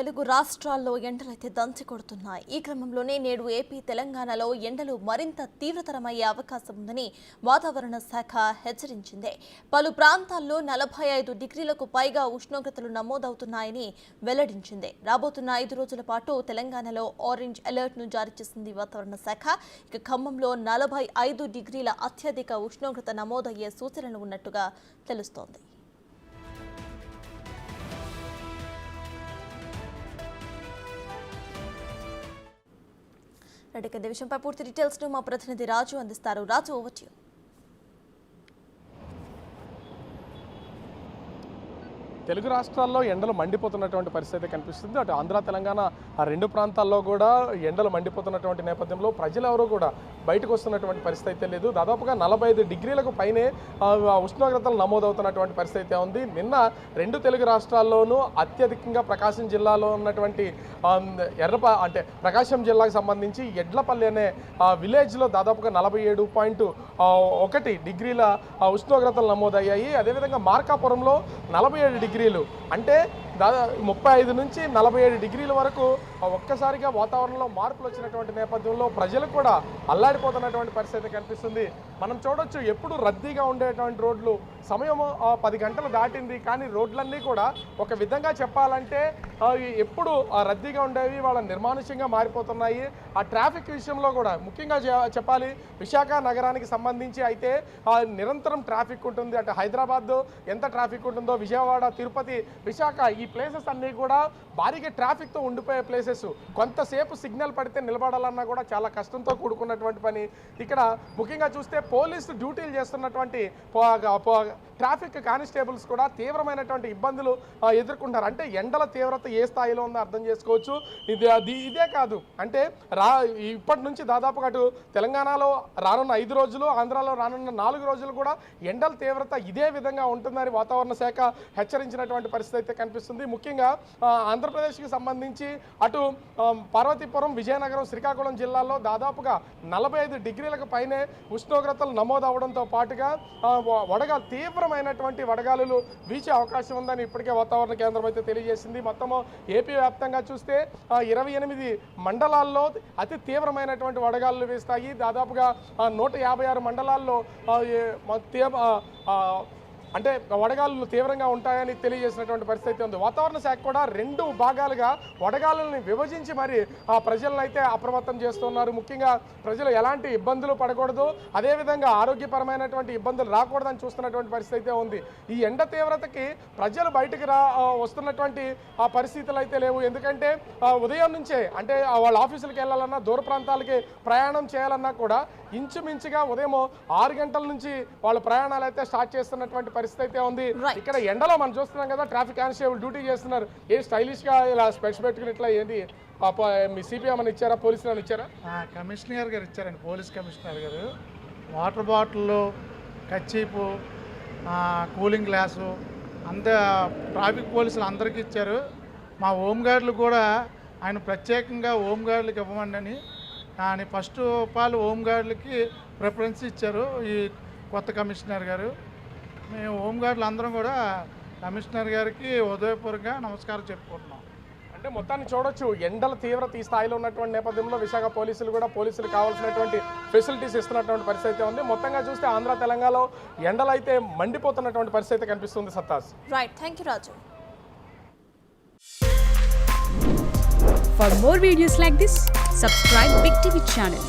తెలుగు రాష్ట్రాల్లో ఎండలైతే దంచి కొడుతున్నాయి. ఈ క్రమంలోనే నేడు ఏపీ, తెలంగాణలో ఎండలు మరింత తీవ్రతరమయ్యే అవకాశం ఉందని వాతావరణ శాఖ హెచ్చరించింది. పలు ప్రాంతాల్లో 45 డిగ్రీలకు పైగా ఉష్ణోగ్రతలు నమోదవుతున్నాయని వెల్లడించింది. రాబోతున్న 5 రోజుల పాటు తెలంగాణలో ఆరెంజ్ అలర్ట్ ను జారీ చేసింది వాతావరణ శాఖ. ఇక ఖమ్మంలో 45 డిగ్రీల అత్యధిక ఉష్ణోగ్రత నమోదయ్యే సూచనలు ఉన్నట్టుగా తెలుస్తోంది. ఇదే విషయంపై పూర్తి డీటెయిల్స్ ను మా ప్రతినిధి రాజు అందిస్తారు. రాజు, ఓవర్ టు యు. తెలుగు రాష్ట్రాల్లో ఎండలు మండిపోతున్నటువంటి పరిస్థితి కనిపిస్తుంది. అటు ఆంధ్ర, తెలంగాణ ఆ రెండు ప్రాంతాల్లో కూడా ఎండలు మండిపోతున్నటువంటి నేపథ్యంలో ప్రజలు ఎవరూ కూడా బయటకు వస్తున్నటువంటి పరిస్థితి అయితే లేదు. దాదాపుగా 45 డిగ్రీలకు పైనే ఉష్ణోగ్రతలు నమోదవుతున్నటువంటి పరిస్థితి ఉంది. నిన్న రెండు తెలుగు రాష్ట్రాల్లోనూ అత్యధికంగా ప్రకాశం జిల్లాలో ఉన్నటువంటి ప్రకాశం జిల్లాకు సంబంధించి ఎడ్లపల్లి అనే విలేజ్లో దాదాపుగా 47.1 డిగ్రీల ఉష్ణోగ్రతలు నమోదయ్యాయి. అదేవిధంగా మార్కాపురంలో 47 డిగ్రీలు, అంటే 35 నుంచి 47 డిగ్రీల వరకు ఒక్కసారిగా వాతావరణంలో మార్పులు వచ్చినటువంటి నేపథ్యంలో ప్రజలు కూడా అల్లాడిపోతున్నటువంటి పరిస్థితి కనిపిస్తుంది. మనం చూడొచ్చు, ఎప్పుడు రద్దీగా ఉండేటువంటి రోడ్లు సమయం 10 గంటలు దాటింది, కానీ రోడ్లన్నీ కూడా ఒక విధంగా చెప్పాలంటే ఎప్పుడు రద్దీగా ఉండేవి వాళ్ళ నిర్మానుష్యంగా మారిపోతున్నాయి. ఆ ట్రాఫిక్ విషయంలో కూడా ముఖ్యంగా చెప్పాలి, విశాఖ నగరానికి సంబంధించి అయితే నిరంతరం ట్రాఫిక్ ఉంటుంది. అటు హైదరాబాద్ ఎంత ట్రాఫిక్ ఉంటుందో, విజయవాడ, తిరుపతి, విశాఖ ఈ ప్లేసెస్ అన్నీ కూడా భారీగా ట్రాఫిక్తో ఉండిపోయే ప్లేసెస్. కొంతసేపు సిగ్నల్ పడితే నిలబడాలన్నా కూడా చాలా కష్టంతో కూడుకున్నటువంటి పని. ఇక్కడ ముఖ్యంగా చూస్తే పోలీసు డ్యూటీలు చేస్తున్నటువంటి ట్రాఫిక్ కానిస్టేబుల్స్ కూడా తీవ్రమైనటువంటి ఇబ్బందులు ఎదుర్కొంటారు. అంటే ఎండల తీవ్రత ఏ స్థాయిలో ఉందో అర్థం చేసుకోవచ్చు. ఇదే కాదు, అంటే ఇప్పటి నుంచి దాదాపుగా అటు తెలంగాణలో రానున్న 5 రోజులు, ఆంధ్రాలో రానున్న 4 రోజులు కూడా ఎండల తీవ్రత ఇదే విధంగా ఉంటుందని వాతావరణ శాఖ హెచ్చరించినటువంటి పరిస్థితి అయితే కనిపిస్తుంది. ముఖ్యంగా ఆంధ్రప్రదేశ్కి సంబంధించి అటు పార్వతీపురం, విజయనగరం, శ్రీకాకుళం జిల్లాల్లో దాదాపుగా 45 డిగ్రీలకు పైనే ఉష్ణోగ్రతలు నమోదవడంతో పాటుగా తీవ్రమైనటువంటి వడగాలులు వీచే అవకాశం ఉందని ఇప్పటికే వాతావరణ కేంద్రం అయితే తెలియజేసింది. మొత్తము ఏపీ వ్యాప్తంగా చూస్తే 28 మండలాల్లో అతి తీవ్రమైనటువంటి వడగాలులు వీస్తాయి. దాదాపుగా 156 మండలాల్లో అంటే వడగాలులు తీవ్రంగా ఉంటాయని తెలియజేసినటువంటి పరిస్థితి ఉంది. వాతావరణ శాఖ కూడా 2 భాగాలుగా వడగాలుల్ని విభజించి మరి ప్రజలను అయితే అప్రమత్తం చేస్తున్నారు. ముఖ్యంగా ప్రజలు ఎలాంటి ఇబ్బందులు పడకూడదు, అదేవిధంగా ఆరోగ్యపరమైనటువంటి ఇబ్బందులు రాకూడదని చూస్తున్నటువంటి పరిస్థితి అయితే ఉంది. ఈ ఎండ తీవ్రతకి ప్రజలు బయటకు వస్తున్నటువంటి పరిస్థితులు అయితే లేవు. ఎందుకంటే ఉదయం నుంచే, అంటే వాళ్ళ ఆఫీసులకు వెళ్ళాలన్నా, దూర ప్రాంతాలకి ప్రయాణం చేయాలన్నా కూడా ఇంచుమించుగా ఉదయం 6 గంటల నుంచి వాళ్ళ ప్రయాణాలు అయితే స్టార్ట్ చేస్తున్నటువంటి పరిస్థితి అయితే ఉంది. ఇక్కడ ఎండలో మనం చూస్తున్నాం కదా, ట్రాఫిక్ కానిస్టేబుల్ డ్యూటీ చేస్తున్నారు. స్టైలిష్ గా ఇలా స్పెట్స్ పెట్టుకుని ఇట్లా ఏంటి మీ సిపిఎం అని ఇచ్చారా, పోలీసులు అని ఇచ్చారా? కమిషనర్ గారు ఇచ్చారండి, పోలీస్ కమిషనర్ గారు. వాటర్ బాటిల్, కచ్చీపు, కూలింగ్ గ్లాసు అంతా ట్రాఫిక్ పోలీసులు అందరికీ ఇచ్చారు. మా హోంగార్డులు కూడా ఆయన ప్రత్యేకంగా హోంగార్డులకు ఇవ్వమండి అని కానీ ఫస్ట్ ఆఫ్ ఆల్ హోంగార్డులకి ప్రిఫరెన్స్ ఇచ్చారు ఈ కొత్త కమిషనర్ గారు. మేము హోంగార్డులు అందరం కూడా కమిషనర్ గారికి హృదయపూర్వకంగా నమస్కారం చెప్పుకుంటున్నాం. అంటే మొత్తాన్ని చూడొచ్చు, ఎండల తీవ్రత ఈ స్థాయిలో ఉన్నటువంటి నేపథ్యంలో విశాఖ పోలీసులు కూడా పోలీసులు కావాల్సినటువంటి ఫెసిలిటీస్ ఇస్తున్నటువంటి పరిస్థితి ఉంది. మొత్తంగా చూస్తే ఆంధ్ర, తెలంగాణలో ఎండలు అయితే మండిపోతున్నటువంటి పరిస్థితి కనిపిస్తుంది. సత్తాస్. Right, thank you Raju. For more videos like this, subscribe Big TV channel.